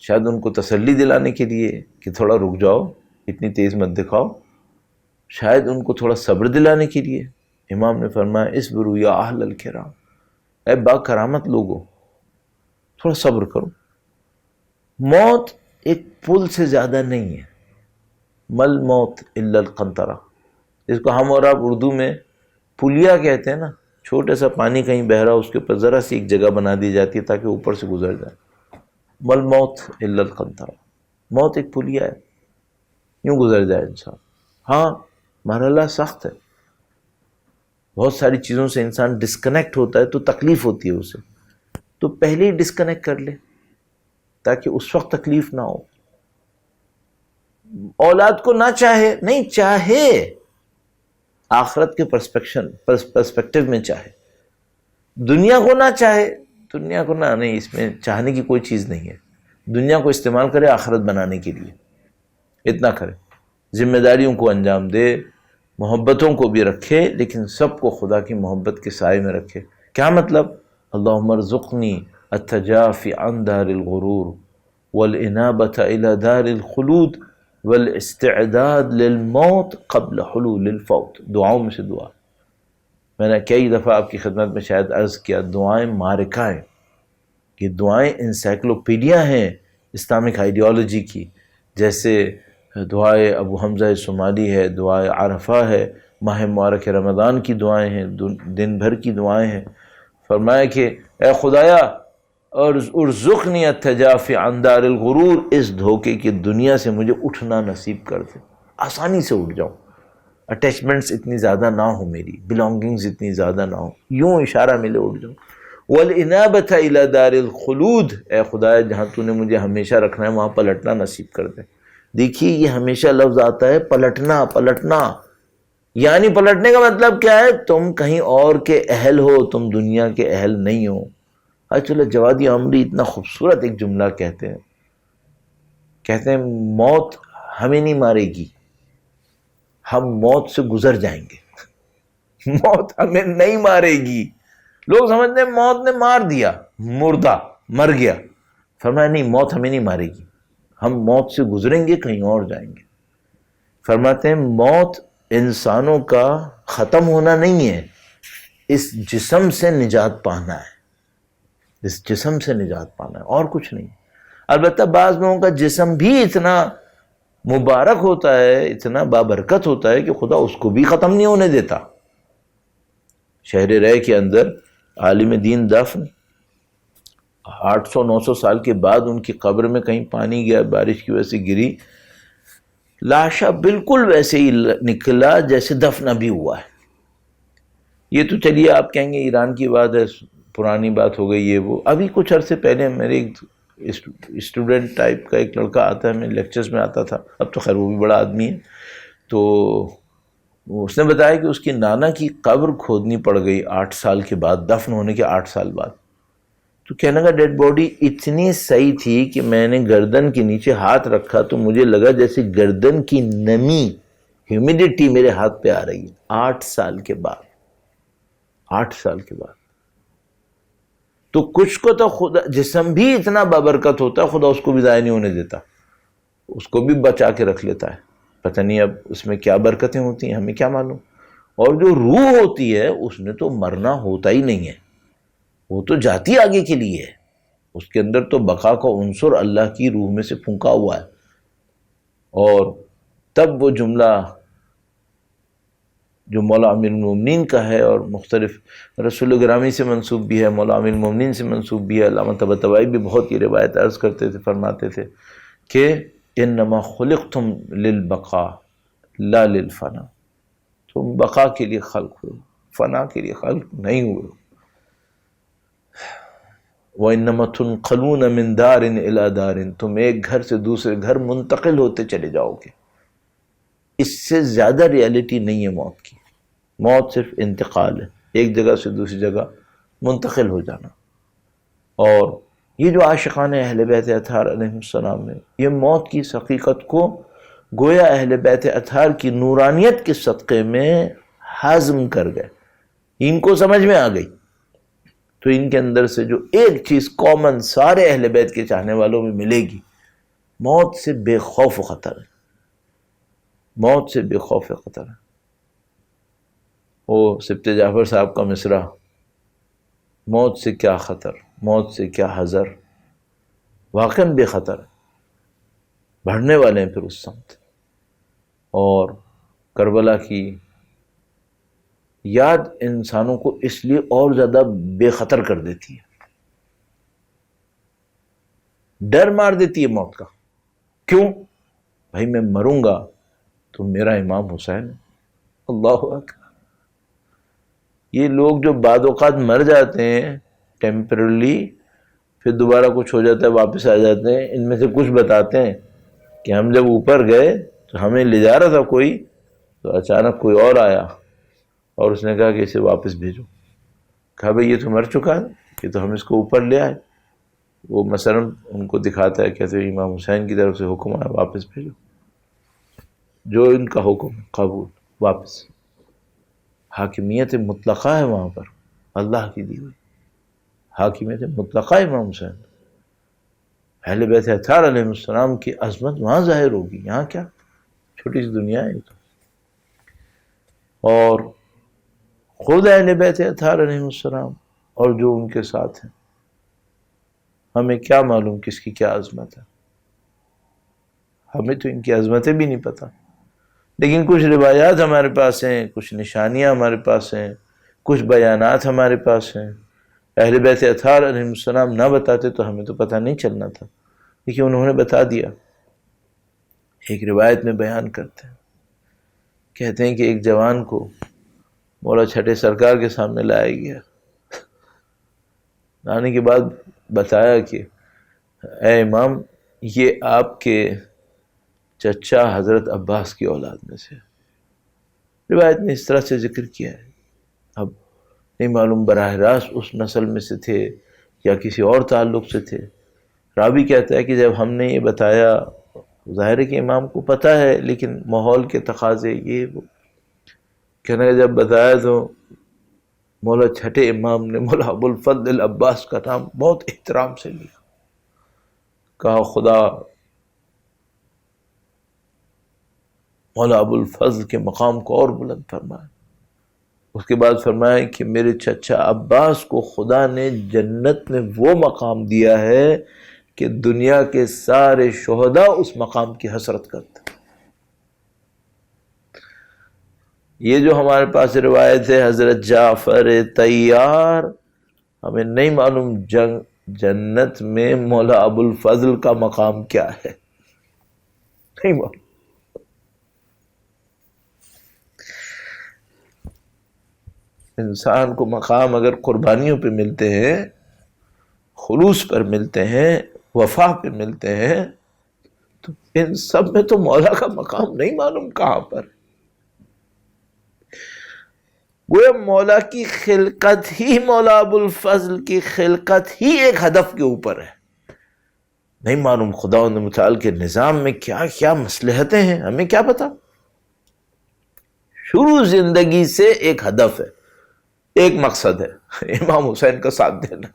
شاید ان کو تسلی دلانے کے لیے کہ تھوڑا رک جاؤ، اتنی تیز مت دکھاؤ، شاید ان کو تھوڑا صبر دلانے کے لیے امام نے فرمایا اصبروا یا اہل الکرام، اے با کرامت لوگو تھوڑا صبر کرو۔ موت ایک پل سے زیادہ نہیں ہے، مل موت الا القنطرہ، جس کو ہم اور آپ اردو میں پلیا کہتے ہیں نا، چھوٹا سا پانی کہیں بہ رہا اس کے اوپر ذرا سی ایک جگہ بنا دی جاتی ہے تاکہ اوپر سے گزر جائے۔ مل موت الا القنطرہ، موت ایک پلیا ہے، یوں گزر جائے انسان۔ ہاں مرحلہ سخت ہے، بہت ساری چیزوں سے انسان ڈسکنیکٹ ہوتا ہے تو تکلیف ہوتی ہے اسے، تو پہلے ہی ڈسکنیکٹ کر لے تاکہ اس وقت تکلیف نہ ہو۔ اولاد کو نہ چاہے، نہیں چاہے، آخرت کے پرسپیکٹیو میں چاہے، دنیا کو نہ چاہے، دنیا کو نہ، نہیں، اس میں چاہنے کی کوئی چیز نہیں ہے، دنیا کو استعمال کرے آخرت بنانے کے لیے، اتنا کرے۔ ذمہ داریوں کو انجام دے، محبتوں کو بھی رکھے، لیکن سب کو خدا کی محبت کے سائے میں رکھے۔ کیا مطلب؟ اللہم ارزقنی التجافی عن دار الغرور والانابۃ الی دار الخلود والاستعداد للموت قبل حلول الفوت۔ دعاؤں میں سے دعا، میں نے کئی دفعہ آپ کی خدمت میں شاید عرض کیا، دعائیں معرکہ ہیں، یہ دعائیں انسائکلوپیڈیا ہیں اسلامک آئیڈیالوجی کی، جیسے دعائے ابو حمزہ صومالی ہے، دعائے عرفہ ہے، ماہ مبارک رمضان کی دعائیں ہیں، دن بھر کی دعائیں ہیں۔ فرمایا کہ اے خدایا ارزقنی التجافی عن دار الغرور، اس دھوکے کی دنیا سے مجھے اٹھنا نصیب کر دے، آسانی سے اٹھ جاؤں، اٹیچمنٹس اتنی زیادہ نہ ہو، میری بلانگنگز اتنی زیادہ نہ ہو، یوں اشارہ ملے اٹھ جاؤں۔ والانابۃ الی دار الخلود، اے خدایا جہاں تو نے مجھے ہمیشہ رکھنا ہے وہاں پلٹنا نصیب کر دے۔ دیکھیے یہ ہمیشہ لفظ آتا ہے پلٹنا، پلٹنا، یعنی پلٹنے کا مطلب کیا ہے؟ تم کہیں اور کے اہل ہو، تم دنیا کے اہل نہیں ہو۔ چلو جوادی عمری اتنا خوبصورت ایک جملہ کہتے ہیں موت ہمیں نہیں مارے گی، ہم موت سے گزر جائیں گے، موت ہمیں نہیں مارے گی۔ لوگ سمجھتے ہیں موت نے مار دیا، مردہ مر گیا، فرمایا نہیں، موت ہمیں نہیں مارے گی، ہم موت سے گزریں گے، کہیں اور جائیں گے۔ فرماتے ہیں موت انسانوں کا ختم ہونا نہیں ہے، اس جسم سے نجات پانا ہے، اس جسم سے نجات پانا ہے، اور کچھ نہیں۔ البتہ بعض لوگوں کا جسم بھی اتنا مبارک ہوتا ہے، اتنا بابرکت ہوتا ہے کہ خدا اس کو بھی ختم نہیں ہونے دیتا۔ شہر رے کے اندر عالم دین دفن 800-900 سال کے بعد ان کی قبر میں کہیں پانی گیا، بارش کی وجہ سے گری، لاشا بالکل ویسے ہی نکلا جیسے دفن ابھی ہوا ہے۔ یہ تو چلیے آپ کہیں گے ایران کی بات ہے، پرانی بات ہو گئی یہ وہ۔ ابھی کچھ عرصے پہلے میرے ایک اسٹوڈنٹ ٹائپ کا ایک لڑکا آتا ہے، میں لیکچرز میں آتا تھا، اب تو خیر وہ بھی بڑا آدمی ہے، تو اس نے بتایا کہ اس کی نانا کی قبر کھودنی پڑ گئی 8 سال کے بعد، دفن ہونے کے 8 سال بعد۔ تو کہنے کا ڈیڈ باڈی اتنی صحیح تھی کہ میں نے گردن کے نیچے ہاتھ رکھا تو مجھے لگا جیسے گردن کی نمی، ہیومیڈیٹی میرے ہاتھ پہ آ رہی ہے، 8 سال کے بعد، 8 سال کے بعد۔ تو کچھ کو تو خدا جسم بھی اتنا بابرکت ہوتا ہے، خدا اس کو بھی ضائع نہیں ہونے دیتا، اس کو بھی بچا کے رکھ لیتا ہے۔ پتہ نہیں اب اس میں کیا برکتیں ہوتی ہیں، ہمیں کیا معلوم۔ اور جو روح ہوتی ہے اس نے تو مرنا ہوتا ہی نہیں ہے، وہ تو جاتی آگے کے لیے ہے، اس کے اندر تو بقا کا عنصر اللہ کی روح میں سے پھونکا ہوا ہے۔ اور تب وہ جملہ جو مولا امیر المومنین کا ہے اور مختلف رسول گرامی سے منسوب بھی ہے، مولا امیر المومنین سے منسوب بھی ہے، علامہ طباطبائی بھی بہت یہ روایت عرض کرتے تھے، فرماتے تھے کہ انما خلقتم للبقاء لا للفنا، تم بقا کے لیے خلق ہوئے، فنا کے لیے خلق نہیں ہوئے۔ وَإِنَّمَا تُنْقَلُونَ مِنْ دَارٍ إِلَى دَارٍ، تم ایک گھر سے دوسرے گھر منتقل ہوتے چلے جاؤ گے۔ اس سے زیادہ ریالٹی نہیں ہے موت کی۔ موت صرف انتقال ہے، ایک جگہ سے دوسری جگہ منتقل ہو جانا۔ اور یہ جو عاشقان اہل بیت اطہار علیہ السلام نے یہ موت کی اس حقیقت کو گویا اہل بیت اطہار کی نورانیت کے صدقے میں ہضم کر گئے، ان کو سمجھ میں آ گئی، تو ان کے اندر سے جو ایک چیز کامن سارے اہل بیت کے چاہنے والوں میں ملے گی، موت سے بے خوف و خطر ہے، موت سے بے خوف و خطر ہے۔ وہ سبط جعفر صاحب کا مصرع، موت سے کیا خطر، موت سے کیا حذر، واقعاً بے خطر ہے، بڑھنے والے ہیں پھر اس سمت۔ اور کربلا کی یاد انسانوں کو اس لیے اور زیادہ بے خطر کر دیتی ہے، ڈر مار دیتی ہے موت کا۔ کیوں؟ بھائی میں مروں گا تو میرا امام حسین ہے، اللہ اکبر۔ یہ لوگ جو بعد اوقات مر جاتے ہیں ٹیمپرلی، پھر دوبارہ کچھ ہو جاتا ہے واپس آ جاتے ہیں، ان میں سے کچھ بتاتے ہیں کہ ہم جب اوپر گئے تو ہمیں لے جا رہا تھا کوئی، تو اچانک کوئی اور آیا اور اس نے کہا کہ اسے واپس بھیجو۔ کہا بھئی یہ تو مر چکا ہے، یہ تو ہم اس کو اوپر لے آئے۔ وہ مثلا ان کو دکھاتا ہے، کہتے ہیں امام حسین کی طرف سے حکم آیا واپس بھیجو۔ جو ان کا حکم قبول، واپس۔ حاکمیت مطلقہ ہے وہاں پر، اللہ کی دی ہوئی حاکمیت مطلقہ امام حسین۔ اہل بیت اطہار علیہ السلام کی عظمت وہاں ظاہر ہوگی، یہاں کیا، چھوٹی سی دنیا ہے تو۔ اور خود اہل بیت اطہار علیہ السلام اور جو ان کے ساتھ ہیں، ہمیں کیا معلوم کس کی کیا عظمت ہے، ہمیں تو ان کی عظمتیں بھی نہیں پتہ، لیکن کچھ روایات ہمارے پاس ہیں، کچھ نشانیاں ہمارے پاس ہیں، کچھ بیانات ہمارے پاس ہیں۔ اہل بیت اطہار علیہ السلام نہ بتاتے تو ہمیں تو پتہ نہیں چلنا تھا، لیکن انہوں نے بتا دیا۔ ایک روایت میں بیان کرتے ہیں، کہتے ہیں کہ ایک جوان کو مولا چھٹے سرکار کے سامنے لایا گیا، لانے کے بعد بتایا کہ اے امام، یہ آپ کے چچا حضرت عباس کی اولاد میں سے۔ روایت نے اس طرح سے ذکر کیا ہے، اب نہیں معلوم براہ راست اس نسل میں سے تھے یا کسی اور تعلق سے تھے۔ راوی کہتا ہے کہ جب ہم نے یہ بتایا، ظاہر ہے کہ امام کو پتہ ہے، لیکن ماحول کے تقاضے یہ وہ، کہنے کہ جب بتایا تو مولا چھٹے امام نے مولا ابو الفضل العباس کا نام بہت احترام سے لیا، کہا خدا مولا ابو الفضل کے مقام کو اور بلند فرمائے۔ اس کے بعد فرمایا کہ میرے چچا عباس کو خدا نے جنت میں وہ مقام دیا ہے کہ دنیا کے سارے شہداء اس مقام کی حسرت کرتے۔ یہ جو ہمارے پاس روایت ہے حضرت جعفر طیار، ہمیں نہیں معلوم جنت میں مولا ابو الفضل کا مقام کیا ہے، نہیں معلوم۔ انسان کو مقام اگر قربانیوں پہ ملتے ہیں، خلوص پر ملتے ہیں، وفا پہ ملتے ہیں، تو ان سب میں تو مولا کا مقام نہیں معلوم کہاں پر۔ گویا مولا کی خلقت ہی، مولا ابو الفضل کی خلقت ہی ایک ہدف کے اوپر ہے، نہیں معلوم خداوند متعال کے نظام میں کیا کیا مصلحتیں ہیں، ہمیں کیا پتا۔ شروع زندگی سے ایک ہدف ہے، ایک مقصد ہے، امام حسین کا ساتھ دینا۔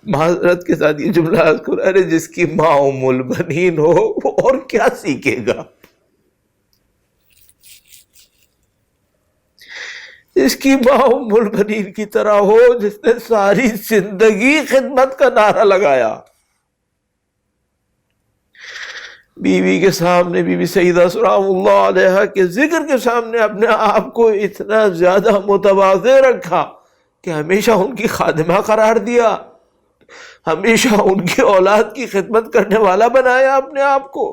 معذرت کے ساتھ یہ جملہ اذکر، ارے جس کی ماں ام البنین ہو وہ اور کیا سیکھے گا، اس کی ماں ام البنین کی طرح ہو جس نے ساری زندگی خدمت کا نعرہ لگایا، بیوی کے سامنے، بی بی سیدہ سلام اللہ علیہا کے ذکر کے سامنے اپنے آپ کو اتنا زیادہ متواضع رکھا کہ ہمیشہ ان کی خادمہ قرار دیا، ہمیشہ ان کی اولاد کی خدمت کرنے والا بنایا اپنے آپ کو۔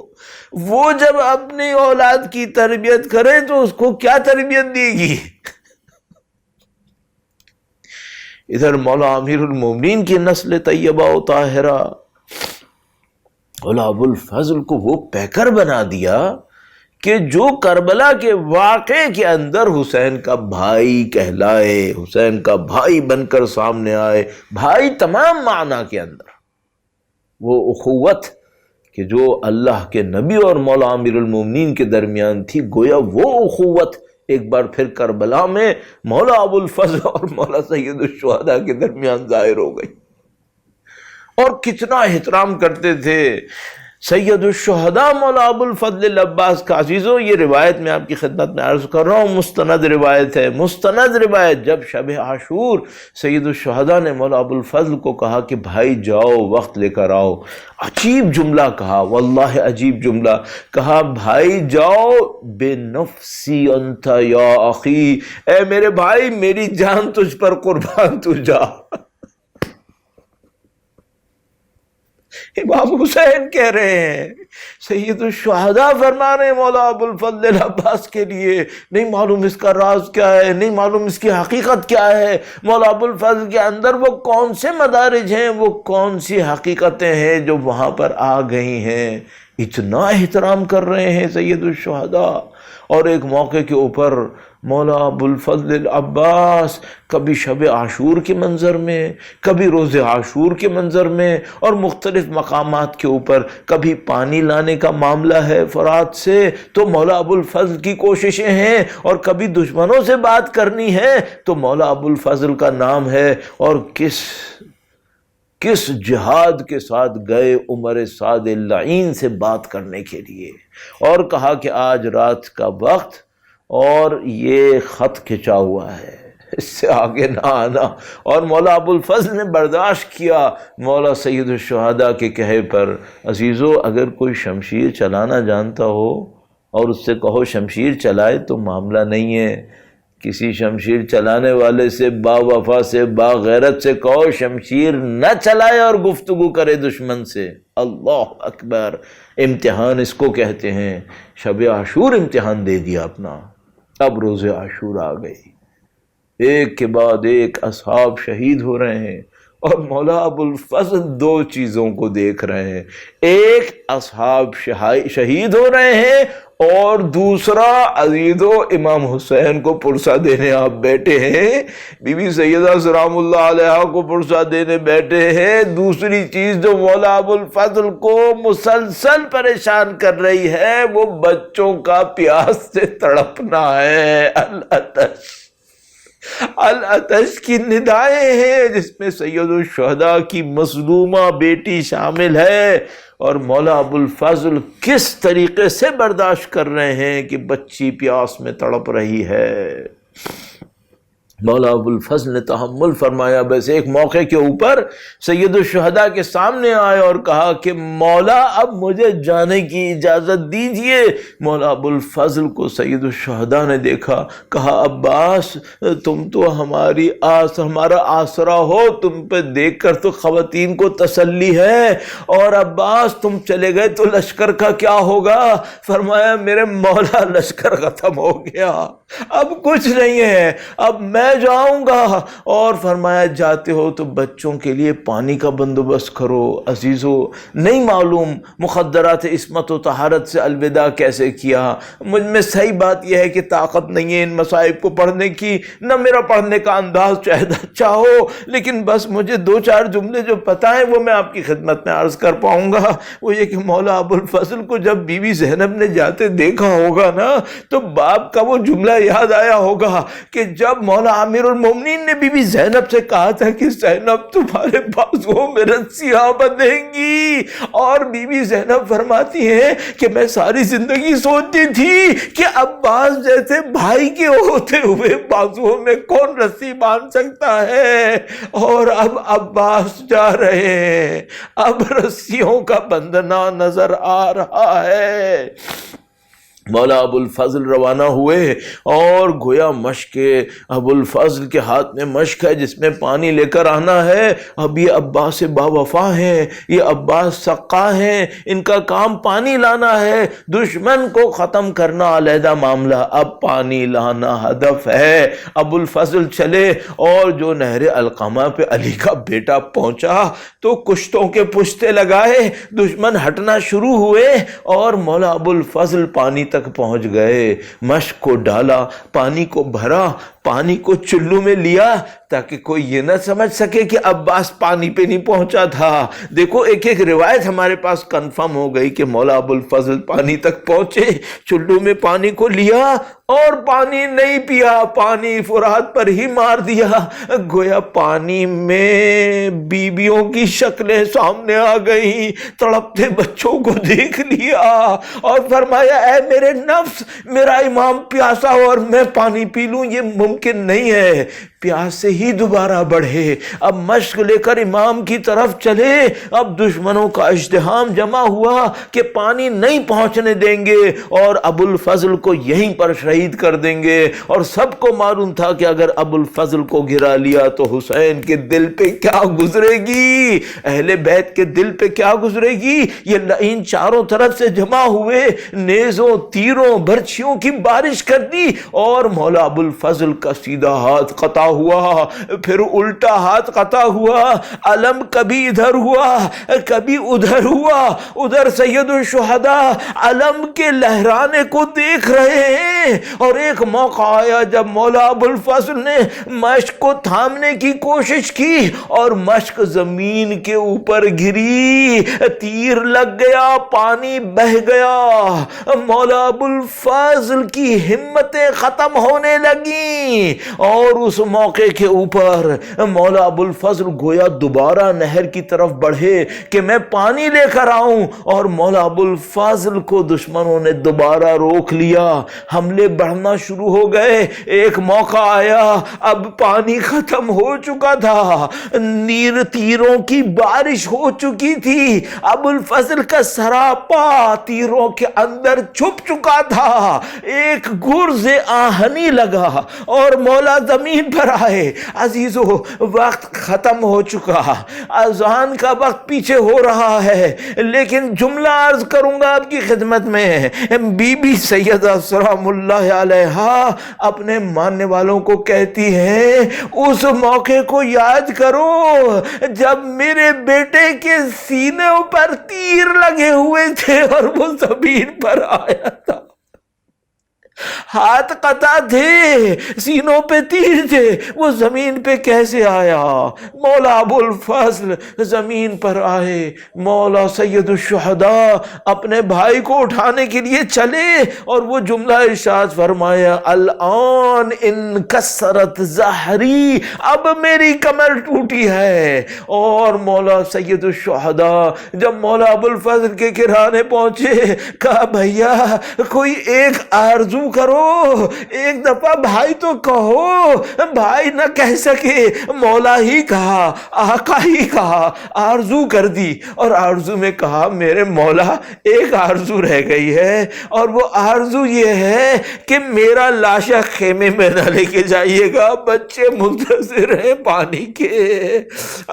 وہ جب اپنی اولاد کی تربیت کرے تو اس کو کیا تربیت دے گی؟ ادھر مولا امیر المومنین کی نسل طیبہ و طاہرہ، مولا ابو الفضل کو وہ پیکر بنا دیا کہ جو کربلا کے واقعے کے اندر حسین کا بھائی کہلائے، حسین کا بھائی بن کر سامنے آئے، بھائی تمام معنی کے اندر، وہ اخوت کہ جو اللہ کے نبی اور مولا امیر المومنین کے درمیان تھی، گویا وہ اخوت ایک بار پھر کربلا میں مولا ابو الفضل اور مولا سید الشہداء کے درمیان ظاہر ہو گئی۔ اور کتنا احترام کرتے تھے سید الشہداء مولا ابو الفضل العباس کا۔ عزیزوں، یہ روایت میں آپ کی خدمت میں عرض کر رہا ہوں، مستند روایت ہے، مستند روایت۔ جب شب عاشور سید الشہداء نے مولا ابو الفضل کو کہا کہ بھائی جاؤ وقت لے کر آؤ، عجیب جملہ کہا، واللہ عجیب جملہ کہا، بھائی جاؤ بے نفسی انت یا اخی، اے میرے بھائی میری جان تجھ پر قربان، تو جا۔ امام حسین کہہ رہے ہیں، سید الشہداء فرما رہے ہیں مولا ابو الفضل العباس کے لیے، نہیں معلوم اس کا راز کیا ہے، نہیں معلوم اس کی حقیقت کیا ہے، مولا ابو الفضل کے اندر وہ کون سے مدارج ہیں، وہ کون سی حقیقتیں ہیں جو وہاں پر آ گئی ہیں۔ اتنا احترام کر رہے ہیں سید الشہداء، اور ایک موقع کے اوپر مولا ابوالفضل عباس کبھی شب عاشور کے منظر میں، کبھی روز عاشور کے منظر میں، اور مختلف مقامات کے اوپر، کبھی پانی لانے کا معاملہ ہے فرات سے تو مولا ابوالفضل کی کوششیں ہیں، اور کبھی دشمنوں سے بات کرنی ہے تو مولا ابوالفضل کا نام ہے، اور کس جہاد کے ساتھ گئے عمر سعد اللعین سے بات کرنے کے لیے، اور کہا کہ آج رات کا وقت اور یہ خط کھچا ہوا ہے، اس سے آگے نہ آنا، اور مولا ابوالفضل نے برداشت کیا مولا سید الشہداء کے کہے پر۔ عزیزو، اگر کوئی شمشیر چلانا جانتا ہو اور اس سے کہو شمشیر چلائے تو معاملہ نہیں ہے، کسی شمشیر چلانے والے سے با وفا سے با غیرت سے کہو شمشیر نہ چلائے اور گفتگو کرے دشمن سے۔ اللہ اکبر، امتحان اس کو کہتے ہیں۔ شب عاشور امتحان دے دیا اپنا، اب روز عاشور آ گئی، ایک کے بعد ایک اصحاب شہید ہو رہے ہیں، اور مولا ابوالفضل دو چیزوں کو دیکھ رہے ہیں، ایک اصحاب شہید ہو رہے ہیں، اور دوسرا عزیزو امام حسین کو پرسہ دینے آپ بیٹھے ہیں، بی بی سیدہ سلام اللہ علیہا کو پرسہ دینے بیٹھے ہیں۔ دوسری چیز جو مولا ابوالفضل کو مسلسل پریشان کر رہی ہے وہ بچوں کا پیاس سے تڑپنا ہے، العطش کی ندائیں ہیں جس میں سید الشہداء کی مظلومہ بیٹی شامل ہے، اور مولا ابوالفضل کس طریقے سے برداشت کر رہے ہیں کہ بچی پیاس میں تڑپ رہی ہے۔ مولا ابوالفضل نے تحمل فرمایا۔ بس ایک موقع کے اوپر سید الشہداء کے سامنے آئے اور کہا کہ مولا اب مجھے جانے کی اجازت دیجئے۔ مولا ابوالفضل کو سید الشہداء نے دیکھا، کہا عباس تم تو ہمارا آسرا ہو، تم پہ دیکھ کر تو خواتین کو تسلی ہے، اور عباس تم چلے گئے تو لشکر کا کیا ہوگا؟ فرمایا میرے مولا لشکر ختم ہو گیا، اب کچھ نہیں ہے، اب میں جاؤں گا۔ اور فرمایا جاتے ہو تو بچوں کے لیے پانی کا بندوبست کرو۔ عزیزو، نہیں معلوم مخدرات عصمت و طہارت سے الوداع کیسے کیا، مجھ میں صحیح بات یہ ہے کہ طاقت نہیں ہے ان مصائب کو پڑھنے کی، نہ میرا پڑھنے کا انداز چاہے اچھا ہو، لیکن بس مجھے دو چار جملے جو پتہ ہیں وہ میں آپ کی خدمت میں عرض کر پاؤں گا۔ وہ یہ کہ مولا ابوالفضل کو جب بی بی زینب نے جاتے دیکھا ہوگا نا تو باپ کا وہ جملہ یاد آیا ہوگا کہ جب مولا امیر المومنین نے بی بی زینب سے کہا تھا کہ زینب تمہارے بازوؤں میں رسیاں بندھیں گی، اور بی بی زینب فرماتی ہیں کہ میں ساری زندگی سوچتی تھی کہ عباس جیسے بھائی کے ہوتے ہوئے بازوؤں میں کون رسی باندھ سکتا ہے، اور اب عباس جا رہے ہیں، اب رسیوں کا بندھنا نظر آ رہا ہے۔ مولا ابوالفضل روانہ ہوئے، اور گویا مشق ابوالفضل کے ہاتھ میں مشق ہے جس میں پانی لے کر آنا ہے۔ اب یہ عباس با وفا ہیں، یہ عباس سقا ہیں، ان کا کام پانی لانا ہے، دشمن کو ختم کرنا علیحدہ معاملہ، اب پانی لانا ہدف ہے۔ ابوالفضل چلے، اور جو نہر القمہ پہ علی کا بیٹا پہنچا تو کشتوں کے پشتے لگائے، دشمن ہٹنا شروع ہوئے، اور مولا ابوالفضل پانی تک پہنچ گئے، مشک کو ڈالا، پانی کو بھرا، پانی کو چلو میں لیا تاکہ کوئی یہ نہ سمجھ سکے کہ عباس پانی پہ نہیں پہنچا تھا۔ دیکھو ایک ایک روایت ہمارے پاس کنفرم ہو گئی کہ مولا ابوالفضل پانی تک پہنچے، چلو میں پانی کو لیا اور پانی نہیں پیا، پانی فرات پر ہی مار دیا۔ گویا پانی میں بیویوں کی شکلیں سامنے آ گئیں، تڑپتے بچوں کو دیکھ لیا، اور فرمایا اے میرے نفس، میرا امام پیاسا ہو اور میں پانی پی لوں، یہ ممکن نہیں ہے، پیاس سے ہی دوبارہ بڑھے۔ اب مشق لے کر امام کی طرف چلے، اب دشمنوں کا ازدحام جمع ہوا کہ پانی نہیں پہنچنے دیں گے اور ابوالفضل کو یہیں پر شہید کر دیں گے، اور سب کو معلوم تھا کہ اگر ابوالفضل کو گرا لیا تو حسین کے دل پہ کیا گزرے گی، اہل بیت کے دل پہ کیا گزرے گی۔ یہ لعین چاروں طرف سے جمع ہوئے، نیزوں تیروں برچھیوں کی بارش کر دی، اور مولا ابوالفضل کا سیدھا ہاتھ قطع ہوا، پھر الٹا ہاتھ قطع ہوا، علم کبھی ادھر ہوا کبھی ادھر ہوا، ادھر سید الشہداء علم کے لہرانے کو دیکھ رہے ہیں، اور ایک موقع آیا جب مولا ابو الفضل نے مشک کو تھامنے کی کوشش کی اور مشک زمین کے اوپر گری، تیر لگ گیا، پانی بہہ گیا، مولا ابو الفضل کی ہمتیں ختم ہونے لگیں، اور اس موقع کے اوپر مولا ابو الفضل گویا دوبارہ نہر کی طرف بڑھے کہ میں پانی لے کر آؤں، اور مولا ابو الفضل کو دشمنوں نے دوبارہ روک لیا، حملے بڑھنا شروع ہو گئے۔ ایک موقع آیا، اب پانی ختم ہو چکا تھا، تیروں کی بارش ہو چکی تھی، ابو الفضل کا سراپا تیروں کے اندر چھپ چکا تھا، ایک گرز آہنی لگا اور مولا زمین پر آئے۔ عزیزو، وقت ختم ہو چکا، اذان کا وقت پیچھے ہو رہا ہے، لیکن جملہ عرض کروں گا آپ کی خدمت میں۔ بی بی سیدہ سلام اللہ علیہا اپنے ماننے والوں کو کہتی ہیں، اس موقع کو یاد کرو جب میرے بیٹے کے سینے پر تیر لگے ہوئے تھے اور وہ زمین پر آیا تھا، ہاتھ قطع تھے، سینوں پہ تیر تھے، وہ زمین پہ کیسے آیا؟ مولا ابو الفضل زمین پر آئے، مولا سید الشہداء اپنے بھائی کو اٹھانے کے لیے چلے اور وہ جملہ ارشاد فرمایا، الان انکسرت ظہری، اب میری کمر ٹوٹی ہے۔ اور مولا سید الشہداء جب مولا ابو الفضل کے گھرانے پہنچے، کہا بھیا کوئی ایک آرزو کرو، ایک دفعہ بھائی تو کہو۔ بھائی نہ کہہ سکے، مولا ہی کہا، آقا ہی کہا، آرزو کر دی، اور آرزو میں کہا میرے مولا ایک آرزو رہ گئی ہے، اور وہ آرزو یہ ہے کہ میرا لاشا خیمے میں نہ لے کے جائیے گا، بچے منتظر ہیں پانی کے۔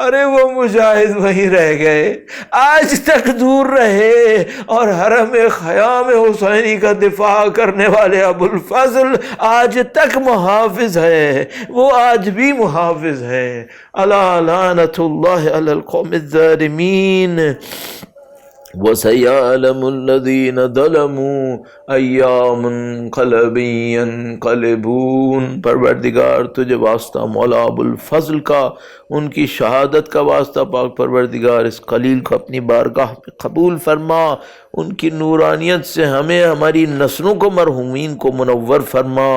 ارے وہ مجاہد وہیں رہ گئے، آج تک دور رہے، اور حرم خیام حسینی کا دفاع کرنے والے ابو الفضل آج تک محافظ ہے، وہ آج بھی محافظ ہے۔ الا لعنت اللہ علی القوم الظالمین، وَسَيَعْلَمُ الَّذِينَ ظَلَمُوا أَيَّ مُنْقَلَبٍ يَنْقَلِبُونَ۔ پروردگار تجھے واسطہ مولا ابو الفضل کا، ان کی شہادت کا واسطہ پاک پروردگار، اس خلیل کو اپنی بارگاہ میں قبول فرما، ان کی نورانیت سے ہمیں، ہماری نسلوں کو، مرحومین کو منور فرما۔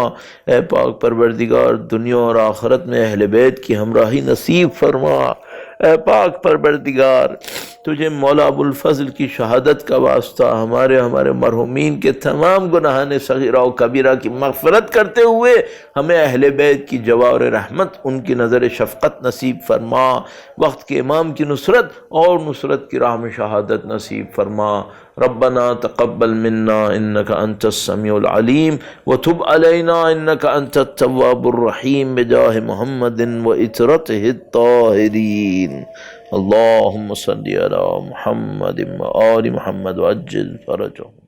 اے پاک پروردگار دنیا اور آخرت میں اہل بیت کی ہمراہی نصیب فرما۔ اے پاک پروردگار تجھے مولا ابو الفضل کی شہادت کا واسطہ ہمارے مرحومین کے تمام گناہان صغیرہ و کبیرہ کی مغفرت کرتے ہوئے ہمیں اہل بیت کی جوار رحمت، ان کی نظر شفقت نصیب فرما، وقت کے امام کی نصرت اور نصرت کی راہ میں شہادت نصیب فرما۔ ربنا تقبل منا انك انت السميع العليم وتب علينا انك انت التواب الرحيم بجاه محمد وإترته الطاهرين۔ اللهم صل على محمد وآل محمد وعجل فرجهم۔